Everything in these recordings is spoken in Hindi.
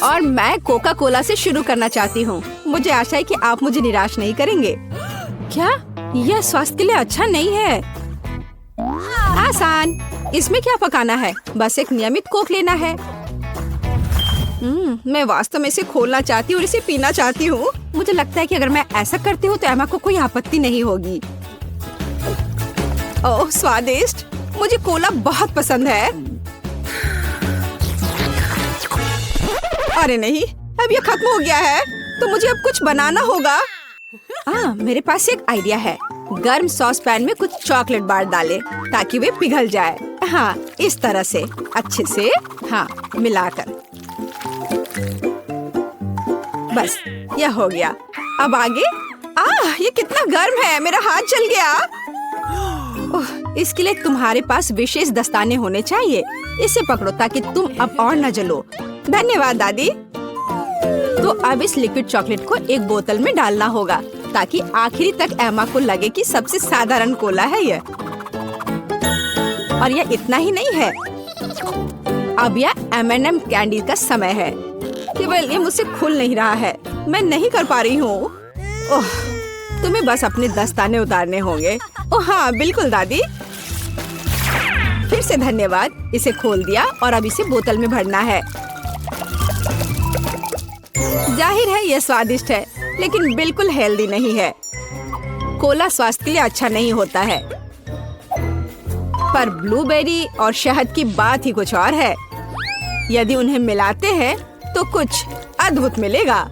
और मैं कोका कोला से शुरू करना चाहती हूँ। मुझे आशा है कि आप मुझे निराश नहीं करेंगे। क्या यह स्वास्थ्य के लिए अच्छा नहीं है? आसान। इसमें क्या पकाना है? बस एक नियमित कोक लेना है। मैं वास्तव में इसे खोलना चाहती हूँ और इसे पीना चाहती हूँ। मुझे लगता है कि अगर मैं ऐसा करती हूँ तो एमा को कोई आपत्ति नहीं होगी। ओह स्वादिष्ट, मुझे कोला बहुत पसंद है। अरे नहीं, अब ये खत्म हो गया है तो मुझे अब कुछ बनाना होगा। मेरे पास एक आइडिया है। गर्म सॉस पैन में कुछ चॉकलेट बार डालें ताकि वे पिघल जाए। हाँ, इस तरह से अच्छे से मिलाकर। बस यह हो गया। अब आगे। ये कितना गर्म है, मेरा हाथ जल गया। इसके लिए तुम्हारे पास विशेष दस्ताने होने चाहिए। इसे पकड़ो ताकि तुम अब और न जलो। धन्यवाद दादी। तो अब इस लिक्विड चॉकलेट को एक बोतल में डालना होगा ताकि आखिरी तक एमा को लगे कि सबसे साधारण कोला है यह। और यह इतना ही नहीं है, अब यह M&M कैंडी का समय है। केवल ये मुझसे खुल नहीं रहा है, मैं नहीं कर पा रही हूँ। तुम्हें बस अपने दस्ताने उतारने होंगे। हाँ बिल्कुल दादी। फिर से धन्यवाद। इसे खोल दिया और अब इसे बोतल में भरना है। जाहिर है यह स्वादिष्ट है लेकिन बिल्कुल हेल्दी नहीं है। कोला स्वास्थ्य के लिए अच्छा नहीं होता है, पर ब्लूबेरी और शहद की बात ही कुछ और है। यदि उन्हें मिलाते हैं तो कुछ अद्भुत मिलेगा।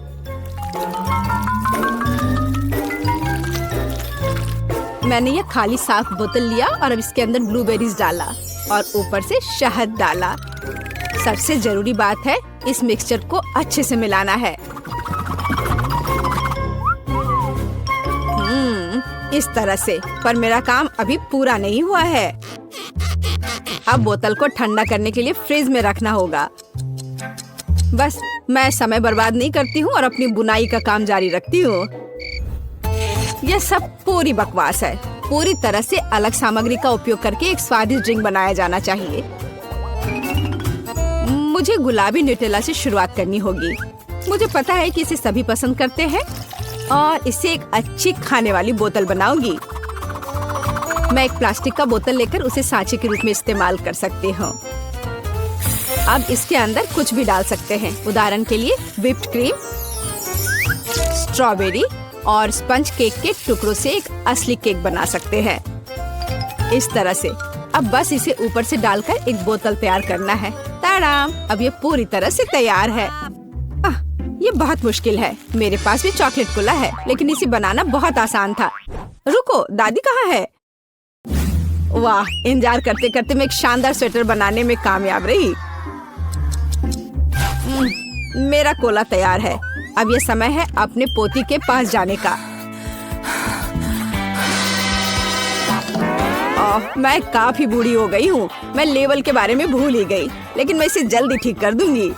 मैंने यह खाली साफ बोतल लिया और अब इसके अंदर ब्लूबेरीज डाला और ऊपर से शहद डाला। सबसे जरूरी बात है इस मिक्सचर को अच्छे से मिलाना है। इस तरह से। पर मेरा काम अभी पूरा नहीं हुआ है। अब बोतल को ठंडा करने के लिए फ्रिज में रखना होगा। बस मैं समय बर्बाद नहीं करती हूँ और अपनी बुनाई का काम जारी रखती हूँ। यह सब पूरी बकवास है। पूरी तरह से अलग सामग्री का उपयोग करके एक स्वादिष्ट ड्रिंक बनाया जाना चाहिए। मुझे गुलाबी न्यूटेला से शुरुआत करनी होगी। मुझे पता है कि इसे सभी पसंद करते हैं और इसे एक अच्छी खाने वाली बोतल बनाऊंगी। मैं एक प्लास्टिक का बोतल लेकर उसे सांचे के रूप में इस्तेमाल कर सकती हूँ। अब इसके अंदर कुछ भी डाल सकते हैं। उदाहरण के लिए व्हिप्ड क्रीम, स्ट्रॉबेरी और स्पंज केक के टुकड़ों से एक असली केक बना सकते हैं। इस तरह से। अब बस इसे ऊपर से डालकर एक बोतल तैयार करना है। ताराम! अब ये पूरी तरह से तैयार है। ये बहुत मुश्किल है। मेरे पास भी चॉकलेट कोला है लेकिन इसे बनाना बहुत आसान था। रुको, दादी कहाँ है? वाह, इंतजार करते करते मैं एक शानदार स्वेटर बनाने में कामयाब रही। मेरा कोला तैयार है। अब ये समय है अपने पोती के पास जाने का। मैं काफी बूढ़ी हो गई हूँ। मैं लेवल के बारे में भूल ही गई, लेकिन मैं इसे जल्दी ठीक कर दूंगी।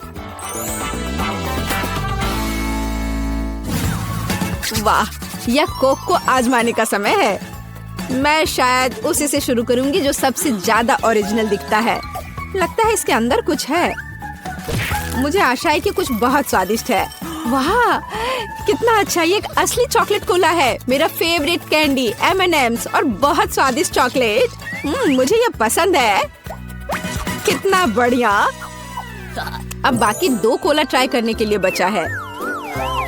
वाह, यह कोक को आजमाने का समय है। मैं शायद उसी से शुरू करूंगी जो सबसे ज्यादा ओरिजिनल दिखता है। लगता है इसके अंदर कुछ है। मुझे आशा है कि कुछ बहुत स्वादिष्ट है। वाह, कितना अच्छा! ये एक असली चॉकलेट कोला है। मेरा फेवरेट कैंडी M&M's और बहुत स्वादिष्ट चॉकलेट। मुझे ये पसंद है। कितना बढ़िया! अब बाकी 2 कोला ट्राई करने के लिए बचा है।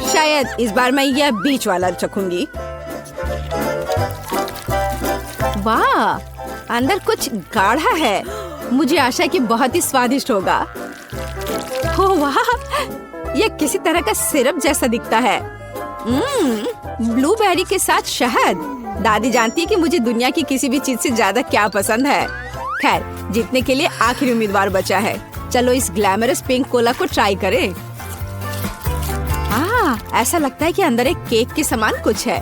शायद इस बार मैं यह बीच वाला चखूंगी। वाह, अंदर कुछ गाढ़ा है। मुझे आशा है कि बहुत ही स्वादिष्ट होगा। ओह वाह, यह किसी तरह का सिरप जैसा दिखता है। ब्लूबेरी के साथ शहद। दादी जानती है कि मुझे दुनिया की किसी भी चीज से ज्यादा क्या पसंद है। खैर, जीतने के लिए आखिरी उम्मीदवार बचा है। चलो इस ग्लैमरस पिंक कोला को ट्राई करें। ऐसा लगता है कि अंदर एक केक के समान कुछ है।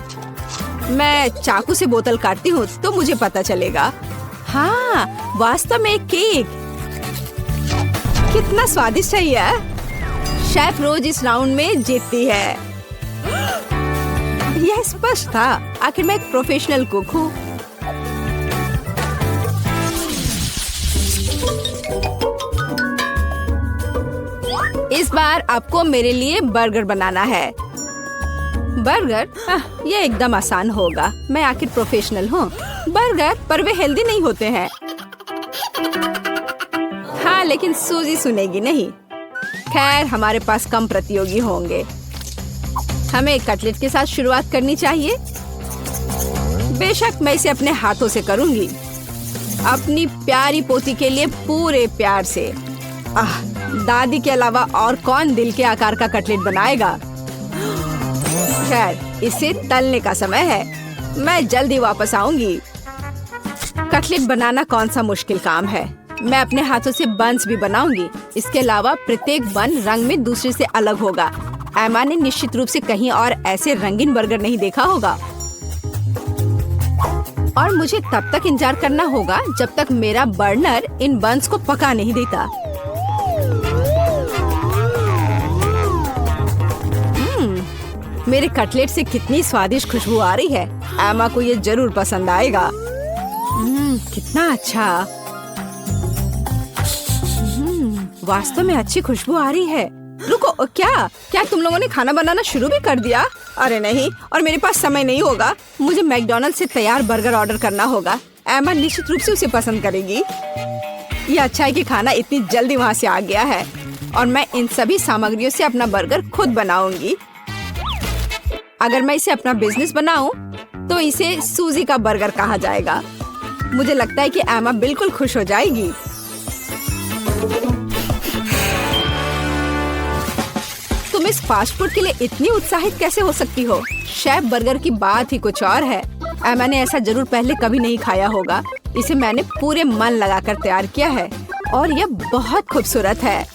मैं चाकू से बोतल काटती हूँ तो मुझे पता चलेगा। हाँ, वास्तव में एक केक। कितना स्वादिष्ट है यह। शेफ रोज इस राउंड में जीतती है। यह स्पष्ट था। आखिर मैं एक प्रोफेशनल कुक हूँ। इस बार आपको मेरे लिए बर्गर बनाना है। बर्गर? ये एकदम आसान होगा। मैं आखिर प्रोफेशनल हूँ। बर्गर पर वे हेल्दी नहीं होते हैं। हाँ, लेकिन सूजी सुनेगी नहीं। खैर, हमारे पास कम प्रतियोगी होंगे। हमें कटलेट के साथ शुरुआत करनी चाहिए। बेशक मैं इसे अपने हाथों से करूंगी, अपनी प्यारी पोती के लिए पूरे प्यार से। दादी के अलावा और कौन दिल के आकार का कटलेट बनाएगा? खैर, इसे तलने का समय है। मैं जल्दी वापस आऊंगी। कटलेट बनाना कौन सा मुश्किल काम है। मैं अपने हाथों से बन्स भी बनाऊंगी। इसके अलावा प्रत्येक बन रंग में दूसरे से अलग होगा। एमा ने निश्चित रूप से कहीं और ऐसे रंगीन बर्गर नहीं देखा होगा। और मुझे तब तक इंतजार करना होगा जब तक मेरा बर्नर इन बन्स को पका नहीं देता। मेरे कटलेट से कितनी स्वादिष्ट खुशबू आ रही है। एमा को ये जरूर पसंद आएगा। कितना अच्छा। वास्तव में अच्छी खुशबू आ रही है। रुको, क्या तुम लोगों ने खाना बनाना शुरू भी कर दिया? अरे नहीं, और मेरे पास समय नहीं होगा। मुझे मैकडॉनल्ड से तैयार बर्गर ऑर्डर करना होगा। एमा निश्चित रूप से उसे पसंद करेगी। ये अच्छा है कि खाना इतनी जल्दी वहाँ से आ गया है और मैं इन सभी सामग्रियों से अपना बर्गर खुद बनाऊंगी। अगर मैं इसे अपना बिजनेस बनाऊं, तो इसे सूजी का बर्गर कहा जाएगा। मुझे लगता है कि एमा बिल्कुल खुश हो जाएगी। तुम इस फास्ट फूड के लिए इतनी उत्साहित कैसे हो सकती हो? शेफ बर्गर की बात ही कुछ और है। एमा ने ऐसा जरूर पहले कभी नहीं खाया होगा। इसे मैंने पूरे मन लगाकर तैयार किया है और यह बहुत खूबसूरत है।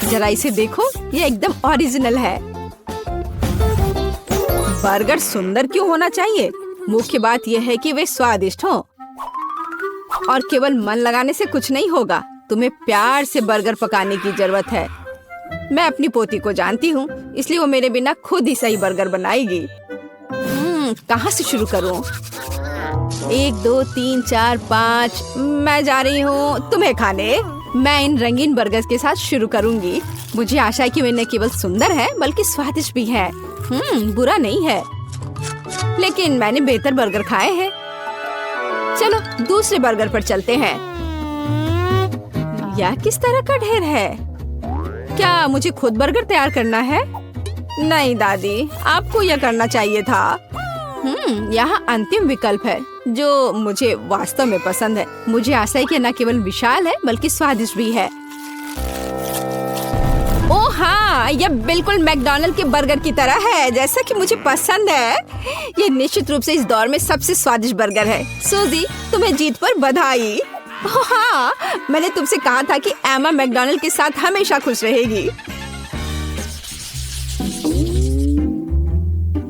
जरा इसे देखो, ये एकदम ओरिजिनल है। बर्गर सुंदर क्यों होना चाहिए? मुख्य बात यह है कि वे स्वादिष्ट हों। और केवल मन लगाने से कुछ नहीं होगा। तुम्हें प्यार से बर्गर पकाने की जरूरत है। मैं अपनी पोती को जानती हूँ, इसलिए वो मेरे बिना खुद ही सही बर्गर बनाएगी। कहाँ से शुरू करूँ? 1 2 3 4 5। मैं जा रही हूँ तुम्हें खाने। मैं इन रंगीन बर्गर्स के साथ शुरू करूंगी। मुझे आशा है कि वे न केवल सुंदर है बल्कि स्वादिष्ट भी है। बुरा नहीं है, लेकिन मैंने बेहतर बर्गर खाए हैं। चलो दूसरे बर्गर पर चलते हैं। यह किस तरह का ढेर है? क्या मुझे खुद बर्गर तैयार करना है? नहीं दादी, आपको यह करना चाहिए था। यहाँ अंतिम विकल्प है जो मुझे वास्तव में पसंद है। मुझे आशा है कि न केवल विशाल है बल्कि स्वादिष्ट भी है। ओह हाँ, यह बिल्कुल मैकडॉनल्ड के बर्गर की तरह है, जैसा कि मुझे पसंद है। यह निश्चित रूप से इस दौर में सबसे स्वादिष्ट बर्गर है। सूजी, तुम्हें जीत पर बधाई। ओह हाँ, मैंने तुमसे कहा था कि एमा मैकडॉनल्ड के साथ हमेशा खुश रहेगी।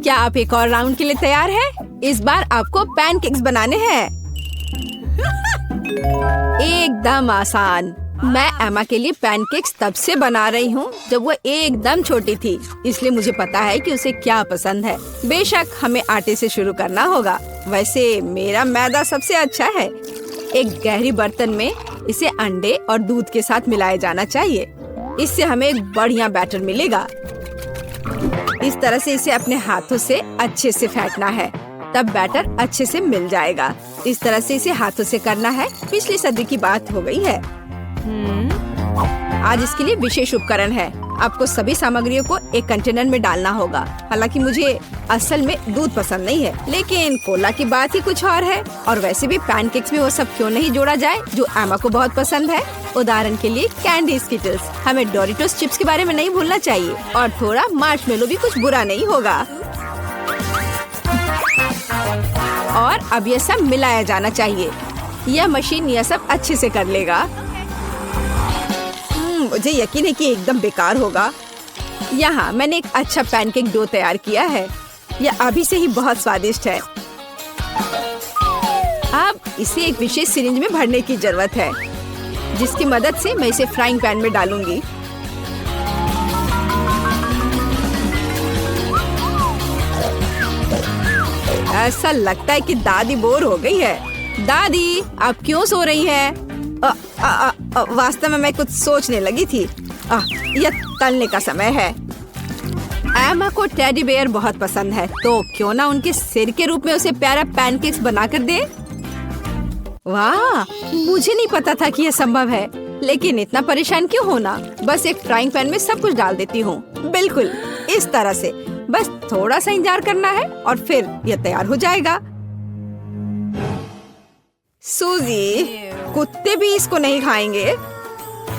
क्या आप एक और राउंड के लिए तैयार हैं? इस बार आपको पैनकेक्स बनाने हैं। एकदम आसान। मैं एमा के लिए पैनकेक्स तब से बना रही हूँ जब वो एकदम छोटी थी, इसलिए मुझे पता है कि उसे क्या पसंद है। बेशक हमें आटे से शुरू करना होगा। वैसे मेरा मैदा सबसे अच्छा है। एक गहरी बर्तन में इसे अंडे और दूध के साथ मिलाया जाना चाहिए। इससे हमें एक बढ़िया बैटर मिलेगा। इस तरह से इसे अपने हाथों से अच्छे से फेंटना है, तब बैटर अच्छे से मिल जाएगा। इस तरह से इसे हाथों से करना है। पिछली सदी की बात हो गई है। आज इसके लिए विशेष उपकरण है। आपको सभी सामग्रियों को एक कंटेनर में डालना होगा। हालांकि मुझे असल में दूध पसंद नहीं है, लेकिन कोला की बात ही कुछ और है। और वैसे भी पैनकेक्स में वो सब क्यों नहीं जोड़ा जाए जो एमा को बहुत पसंद है। उदाहरण के लिए कैंडी स्किटल्स। हमें डोरिटोस चिप्स के बारे में नहीं भूलना चाहिए, और थोड़ा मार्शमेलो भी कुछ बुरा नहीं होगा। और अब यह सब मिलाया जाना चाहिए। यह मशीन यह सब अच्छे से कर लेगा। मुझे यकीन है कि एकदम बेकार होगा। यहाँ मैंने एक अच्छा पैनकेक डो तैयार किया है। यह अभी से ही बहुत स्वादिष्ट है। अब इसे एक विशेष सिरिंज में भरने की जरूरत है, जिसकी मदद से मैं इसे फ्राइंग पैन में डालूंगी। ऐसा लगता है कि दादी बोर हो गई है। दादी, आप क्यों सो रही हैं? वास्तव में मैं कुछ सोचने लगी थी। यह तलने का समय है। एमा को टेडी बेयर बहुत पसंद है, तो क्यों ना उनके सिर के रूप में उसे प्यारा पैनकेक्स बनाकर दे। वाह, मुझे नहीं पता था कि यह संभव है, लेकिन इतना परेशान क्यों होना। बस एक फ्राइंग पैन में सब कुछ डाल देती हूँ, बिल्कुल इस तरह से। बस थोड़ा सा इंतजार करना है और फिर यह तैयार हो जाएगा। सूजी, कुत्ते भी इसको नहीं खाएंगे।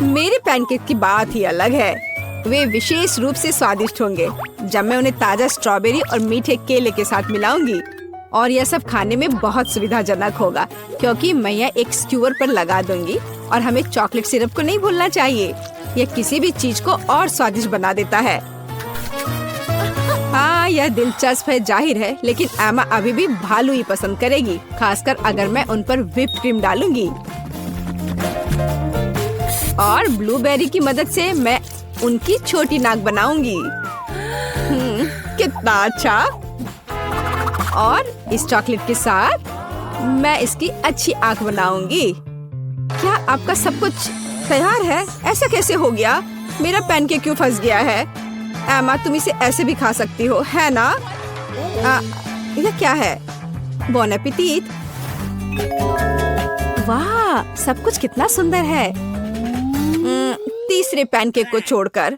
मेरे पैनकेक की बात ही अलग है। वे विशेष रूप से स्वादिष्ट होंगे जब मैं उन्हें ताजा स्ट्रॉबेरी और मीठे केले के साथ मिलाऊंगी। और यह सब खाने में बहुत सुविधाजनक होगा, क्योंकि मैं यह एक स्क्यूअर पर लगा दूंगी। और हमें चॉकलेट सिरप को नहीं भूलना चाहिए, यह किसी भी चीज को और स्वादिष्ट बना देता है। हाँ, यह दिलचस्प है जाहिर है, लेकिन एमा अभी भी भालू ही पसंद करेगी, खासकर अगर मैं उन पर व्हिप क्रीम डालूंगी। और ब्लूबेरी की मदद से मैं उनकी छोटी नाक बनाऊंगी। कितना अच्छा। और इस चॉकलेट के साथ मैं इसकी अच्छी आंख बनाऊंगी। क्या आपका सब कुछ तैयार है? ऐसा कैसे हो गया? मेरा पैनकेक क्यों फंस गया है? एमा, तुम इसे ऐसे भी खा सकती हो, है ना? यह क्या है? बॉन एपेटिट। वाह, सब कुछ कितना सुंदर है। तीसरे पैनकेक को छोड़कर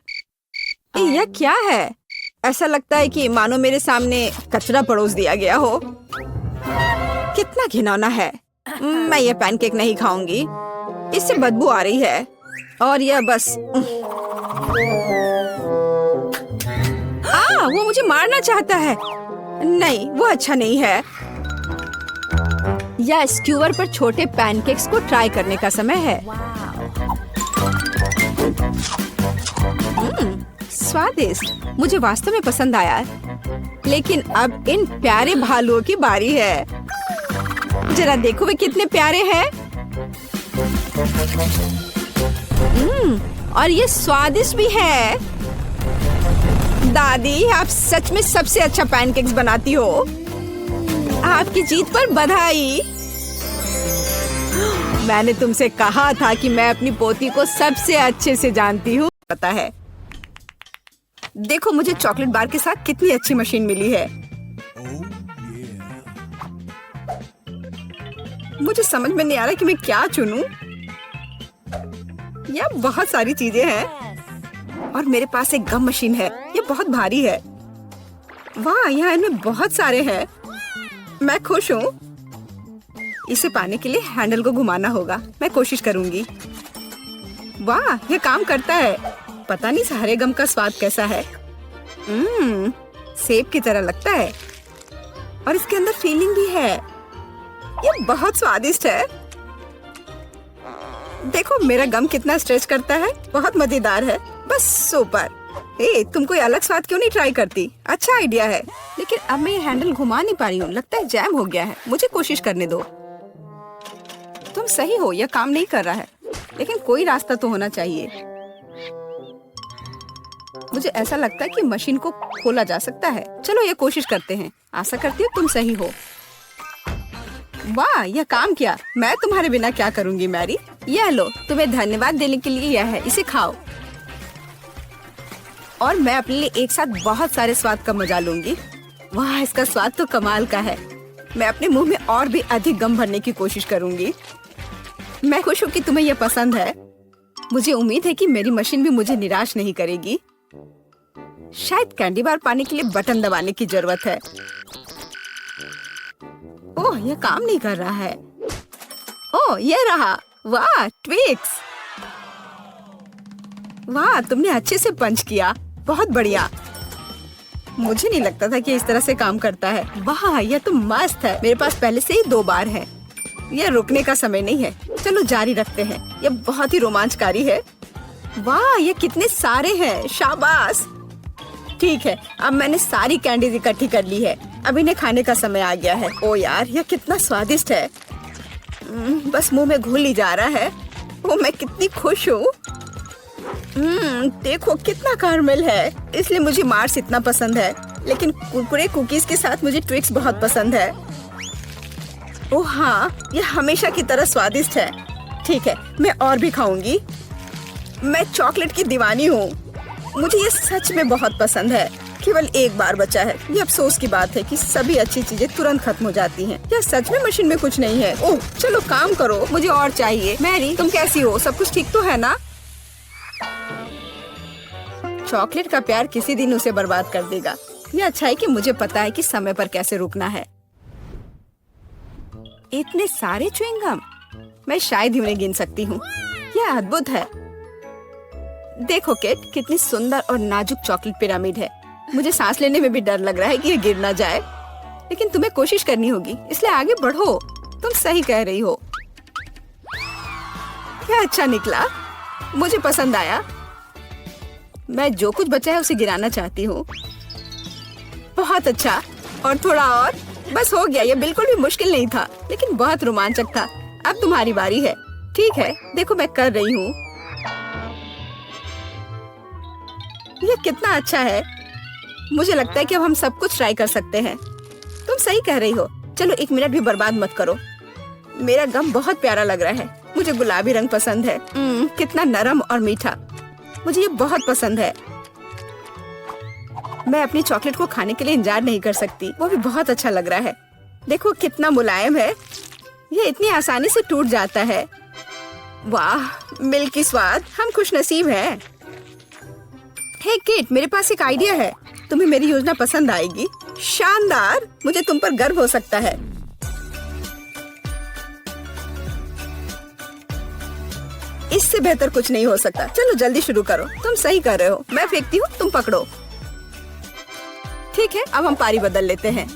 यह क्या है? ऐसा लगता है कि मानो मेरे सामने कचरा परोस दिया गया हो। कितना घिनौना है। मैं यह पैनकेक नहीं खाऊंगी, इससे बदबू आ रही है। और यह बस वो मुझे मारना चाहता है। नहीं, वो अच्छा नहीं है। या स्क्यूअर पर छोटे पैनकेक्स को ट्राई करने का समय है। स्वादिष्ट, मुझे वास्तव में पसंद आया। लेकिन अब इन प्यारे भालुओं की बारी है। जरा देखो वे कितने प्यारे हैं। और ये स्वादिष्ट भी है। दादी, आप सच में सबसे अच्छा पैनकेक्स बनाती हो। आपकी जीत पर बधाई। मैंने तुमसे कहा था कि मैं अपनी पोती को सबसे अच्छे से जानती हूँ। पता है। देखो, मुझे चॉकलेट बार के साथ कितनी अच्छी मशीन मिली है। मुझे समझ में नहीं आ रहा कि मैं क्या चुनूं। यह बहुत सारी चीजें हैं और मेरे पास एक गम मशीन है। ये बहुत भारी है। वाह, यहाँ इनमें बहुत सारे हैं। मैं खुश हूँ। इसे पाने के लिए हैंडल को घुमाना होगा। मैं कोशिश करूंगी। वाह, यह काम करता है। पता नहीं सारे गम का स्वाद कैसा है। सेब की तरह लगता है और इसके अंदर फीलिंग भी है। ये बहुत स्वादिष्ट है। देखो मेरा गम कितना स्ट्रेच करता है। बहुत मजेदार है। बस सुपर। तुम कोई अलग स्वाद क्यों नहीं ट्राई करती? अच्छा आइडिया है। लेकिन अब मैं ये हैंडल घुमा नहीं पा रही हूँ। लगता है जैम हो गया है। मुझे कोशिश करने दो। तुम सही हो, यह काम नहीं कर रहा है, लेकिन कोई रास्ता तो होना चाहिए। मुझे ऐसा लगता है कि मशीन को खोला जा सकता है। चलो ये कोशिश करते हैं। आशा करती हूँ तुम सही हो। वाह, यह काम किया। मैं तुम्हारे बिना क्या करूंगी मैरी। यह लो, तुम्हें धन्यवाद देने के लिए यह है। इसे खाओ। और मैं अपने लिए एक साथ बहुत सारे स्वाद का मजा लूंगी। वाह, इसका स्वाद तो कमाल का है। मैं अपने मुंह में और भी अधिक गम भरने की कोशिश करूंगी। मैं खुश हूँ कि तुम्हें यह पसंद है। मुझे उम्मीद है कि मेरी मशीन भी मुझे निराश नहीं करेगी। शायद कैंडी बार पाने के लिए बटन दबाने की जरूरत है। ओह, यह काम नहीं कर रहा है। ओह, यह रहा। वाह, ट्विक्स। वाह, तुमने अच्छे से पंच किया। बहुत बढ़िया। मुझे नहीं लगता था कि इस तरह से काम करता है। वाह, यह तो मस्त है। मेरे पास पहले से ही 2 बार है। यह रुकने का समय नहीं है। चलो जारी रखते हैं। यह बहुत ही रोमांचकारी है। वाह, ये कितने सारे हैं। शाबाश। ठीक है, अब मैंने सारी कैंडीज इकट्ठी कर ली है। अब इन्हें खाने का समय आ गया है। ओ यार, यह कितना स्वादिष्ट है। बस मुंह में घुल ही जा रहा है। ओ, मैं कितनी खुश हूँ। देखो कितना कैरमेल है। इसलिए मुझे मार्स इतना पसंद है। लेकिन कुरकुरे कुकीज के साथ मुझे ट्विक्स बहुत पसंद है। ओह हाँ, यह हमेशा की तरह स्वादिष्ट है। ठीक है, मैं और भी खाऊंगी। मैं चॉकलेट की दीवानी हूँ। मुझे ये सच में बहुत पसंद है। केवल एक बार बचा है। ये अफसोस की बात है कि सभी अच्छी चीजें तुरंत खत्म हो जाती हैं। क्या सच में मशीन में कुछ नहीं है? ओह चलो काम करो, मुझे और चाहिए। मैरी तुम कैसी हो? सब कुछ ठीक तो है ना? चॉकलेट का प्यार किसी दिन उसे बर्बाद कर देगा। ये अच्छा है कि मुझे पता है कि समय पर कैसे रुकना है। इतने सारे च्युइंगम, मैं शायद ही उन्हें गिन सकती हूँ। यह अद्भुत है। देखो केट, कितनी सुंदर और नाजुक चॉकलेट पिरामिड है। मुझे सांस लेने में भी डर लग रहा है कि ये गिर ना जाए, लेकिन तुम्हें कोशिश करनी होगी, इसलिए आगे बढ़ो। तुम सही कह रही हो। क्या अच्छा निकला, मुझे पसंद आया। मैं जो कुछ बचा है उसे गिराना चाहती हूँ। बहुत अच्छा, और थोड़ा और, बस हो गया। ये बिल्कुल भी मुश्किल नहीं था, लेकिन बहुत रोमांचक था। अब तुम्हारी बारी है। ठीक है, देखो मैं कर रही हूँ। ये कितना अच्छा है। मुझे लगता है कि अब हम सब कुछ ट्राई कर सकते हैं। तुम सही कह रही हो। चलो 1 मिनट भी बर्बाद मत करो। मेरा गम बहुत प्यारा लग रहा है। मुझे गुलाबी रंग पसंद है। कितना नरम और मीठा, मुझे ये बहुत पसंद है। मैं अपनी चॉकलेट को खाने के लिए इंतजार नहीं कर सकती। वो भी बहुत अच्छा लग रहा है। देखो कितना मुलायम है। ये इतनी आसानी से टूट जाता है। वाह, मिल्की स्वाद। हम खुशनसीब हैं। हे केट, मेरे पास एक आइडिया है। तुम्हें मेरी योजना पसंद आएगी। शानदार, मुझे तुम पर गर्व हो सकता है। इससे बेहतर कुछ नहीं हो सकता। चलो जल्दी शुरू करो। तुम सही कर रहे हो। मैं फेंकती हूँ, तुम पकड़ो। ठीक है, अब हम पारी बदल लेते हैं।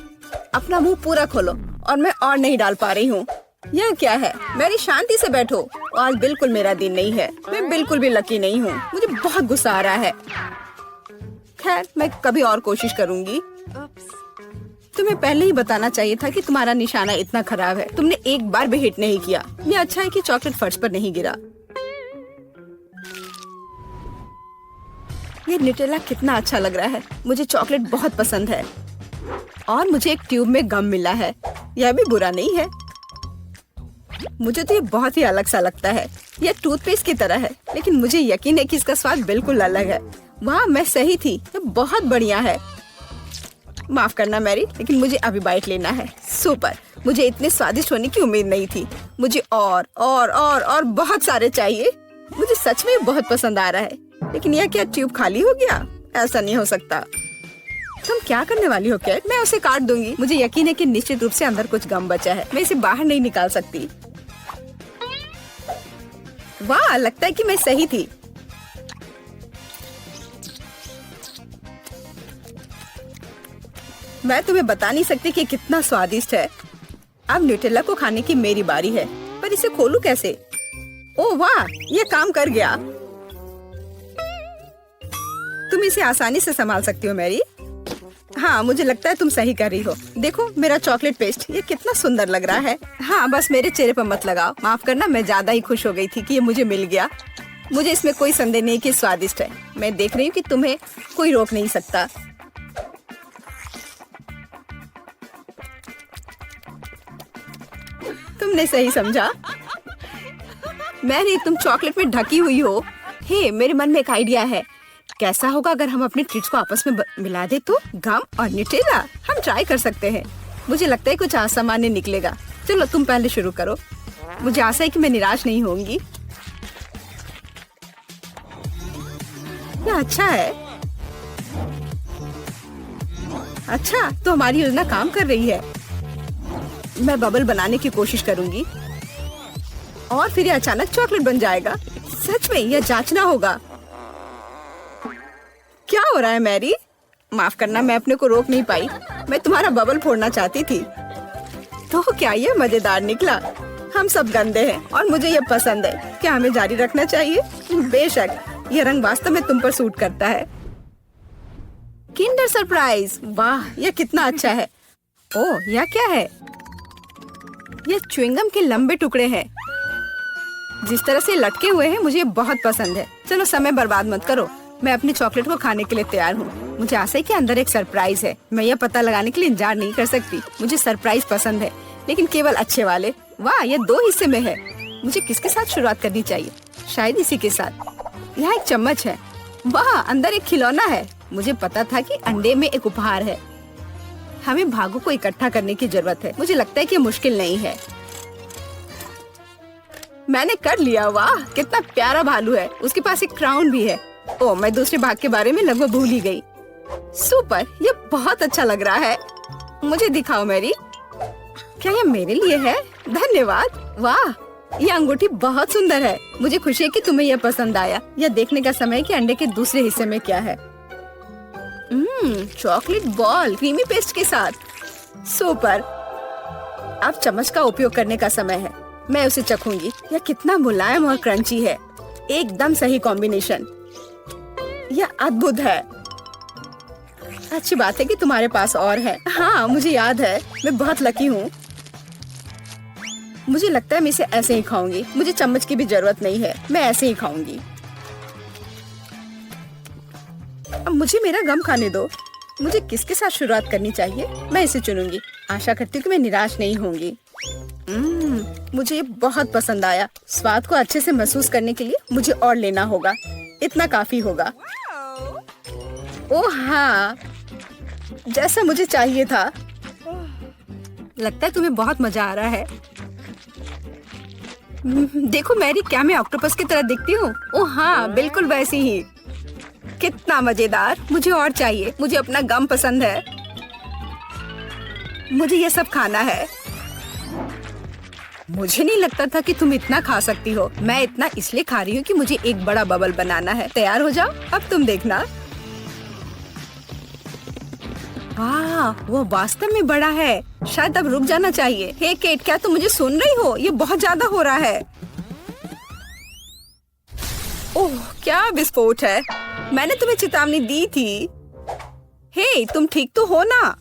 अपना मुंह पूरा खोलो, और मैं और नहीं डाल पा रही हूँ। यह क्या है? मेरी शांति से बैठो। आज बिल्कुल मेरा दिन नहीं है। मैं बिल्कुल भी लकी नहीं हूँ। मुझे बहुत गुस्सा आ रहा है। खैर, मैं कभी और कोशिश करूँगी। तुम्हें पहले ही बताना चाहिए था कि तुम्हारा निशाना इतना खराब है। तुमने एक बार भी हिट नहीं किया। ये अच्छा है कि चॉकलेट फर्श पर नहीं गिरा। ये न्यूटेला कितना अच्छा लग रहा है। मुझे चॉकलेट बहुत पसंद है। और मुझे एक ट्यूब में गम मिला है। यह भी बुरा नहीं है। मुझे तो ये बहुत ही अलग सा लगता है। यह टूथपेस्ट की तरह है, लेकिन मुझे यकीन है कि इसका स्वाद बिल्कुल अलग है। वाह, मैं सही थी। ये बहुत बढ़िया है। माफ करना मैरी, लेकिन मुझे अभी बाइट लेना है। सुपर, मुझे इतने स्वादिष्ट होने की उम्मीद नहीं थी। मुझे और बहुत सारे चाहिए। मुझे सच में बहुत पसंद आ रहा है। लेकिन यह क्या ट्यूब खाली हो गया? ऐसा नहीं हो सकता। तुम क्या करने वाली हो केट? मैं उसे काट दूंगी। मुझे यकीन है कि निश्चित रूप से अंदर कुछ गम बचा है। मैं इसे बाहर नहीं निकाल सकती। वाह, लगता है कि मैं सही थी। मैं तुम्हें बता नहीं सकती कि कितना स्वादिष्ट है। अब न्यूटेला को खाने की मेरी बारी है, पर इसे खोलूं कैसे? ओह वाह, ये काम कर गया। तुम इसे आसानी से संभाल सकती हो मैरी। हाँ, मुझे लगता है तुम सही कर रही हो। देखो मेरा चॉकलेट पेस्ट, ये कितना सुंदर लग रहा है। हाँ, बस मेरे चेहरे पर मत लगाओ। माफ करना, मैं ज्यादा ही खुश हो गई थी कि ये मुझे मिल गया। मुझे इसमें कोई संदेह नहीं कि स्वादिष्ट है। मैं देख रही हूँ कि तुम्हें कोई रोक नहीं सकता। तुमने सही समझा। मैरी, तुम चॉकलेट में ढकी हुई हो। हे, मेरे मन में एक आइडिया है। कैसा होगा अगर हम अपने ट्रीट्स को आपस में मिला दे तो? गम और न्यूटेला, हम ट्राई कर सकते हैं। मुझे लगता है कुछ असामान्य निकलेगा। चलो तुम पहले शुरू करो। मुझे आशा है कि मैं निराश नहीं होंगी। यह अच्छा है। अच्छा, तो हमारी योजना काम कर रही है। मैं बबल बनाने की कोशिश करूंगी और फिर ये अचानक चॉकलेट बन जाएगा। सच में यह जांचना होगा। क्या हो रहा है मैरी? माफ करना, मैं अपने को रोक नहीं पाई। मैं तुम्हारा बबल फोड़ना चाहती थी। तो क्या ये मजेदार निकला? हम सब गंदे हैं और मुझे ये पसंद है। क्या हमें जारी रखना चाहिए? बेशक, ये रंग वास्तव में तुम पर सूट करता है। Kinder surprise. वाह, यह कितना अच्छा है। ओह, यह क्या है? ये च्युइंगम के लंबे टुकड़े हैं। जिस तरह से लटके हुए हैं, मुझे बहुत पसंद है। चलो समय बर्बाद मत करो। मैं अपनी चॉकलेट को खाने के लिए तैयार हूँ। मुझे आशा है कि अंदर एक सरप्राइज है। मैं यह पता लगाने के लिए इंतजार नहीं कर सकती। मुझे सरप्राइज पसंद है, लेकिन केवल अच्छे वाले। वाह, ये 2 हिस्से में है। मुझे किसके साथ शुरुआत करनी चाहिए? शायद इसी के साथ। यहाँ एक चम्मच है। वाह, अंदर एक खिलौना है। मुझे पता था कि अंडे में एक उपहार है। हमें भागों को इकट्ठा करने की जरूरत है। मुझे लगता है कि ये मुश्किल नहीं है। मैंने कर लिया। वाह, कितना प्यारा भालू है। उसके पास एक क्राउन भी है। ओह, मैं दूसरे भाग के बारे में लगभग भूल ही गई। सुपर, ये बहुत अच्छा लग रहा है। मुझे दिखाओ मैरी। क्या ये मेरे लिए है? धन्यवाद। वाह, ये अंगूठी बहुत सुंदर है। मुझे खुशी है कि तुम्हें यह पसंद आया। यह देखने का समय है कि अंडे के दूसरे हिस्से में क्या है। चॉकलेट बॉल क्रीमी पेस्ट के साथ। सुपर। अब चम्मच का उपयोग करने का समय है। मैं उसे चखूंगी। यह कितना मुलायम और क्रंची है। एकदम सही कॉम्बिनेशन। यह अद्भुत है। अच्छी बात है कि तुम्हारे पास और है। हाँ, मुझे याद है। मैं बहुत लकी हूँ। मुझे लगता है मैं इसे ऐसे ही खाऊंगी। मुझे चम्मच की भी जरूरत नहीं है। मैं ऐसे ही खाऊंगी। अब मुझे मेरा गम खाने दो। मुझे किसके साथ शुरुआत करनी चाहिए? मैं इसे चुनूंगी। आशा करती हूँ कि मैं निराश नहीं होंगी। मुझे ये बहुत पसंद आया। स्वाद को अच्छे से महसूस करने के लिए मुझे और लेना होगा। इतना काफी होगा। ओह हाँ, जैसा मुझे चाहिए था। लगता है तुम्हें बहुत मजा आ रहा है। देखो मैरी, क्या मैं ऑक्टोपस की तरह दिखती हूँ? ओह हाँ, बिल्कुल वैसी ही। कितना मजेदार। मुझे और चाहिए। मुझे अपना गम पसंद है। मुझे ये सब खाना है। मुझे नहीं लगता था कि तुम इतना खा सकती हो। मैं इतना इसलिए खा रही हूँ कि मुझे एक बड़ा बबल बनाना है। तैयार हो जाओ, अब तुम देखना। वाह, वो वास्तव में बड़ा है। शायद अब रुक जाना चाहिए। हे केट, क्या तुम मुझे सुन रही हो? ये बहुत ज्यादा हो रहा है। ओह, क्या विस्फोट है। मैंने तुम्हें चेतावनी दी थी। हे, तुम ठीक तो हो ना?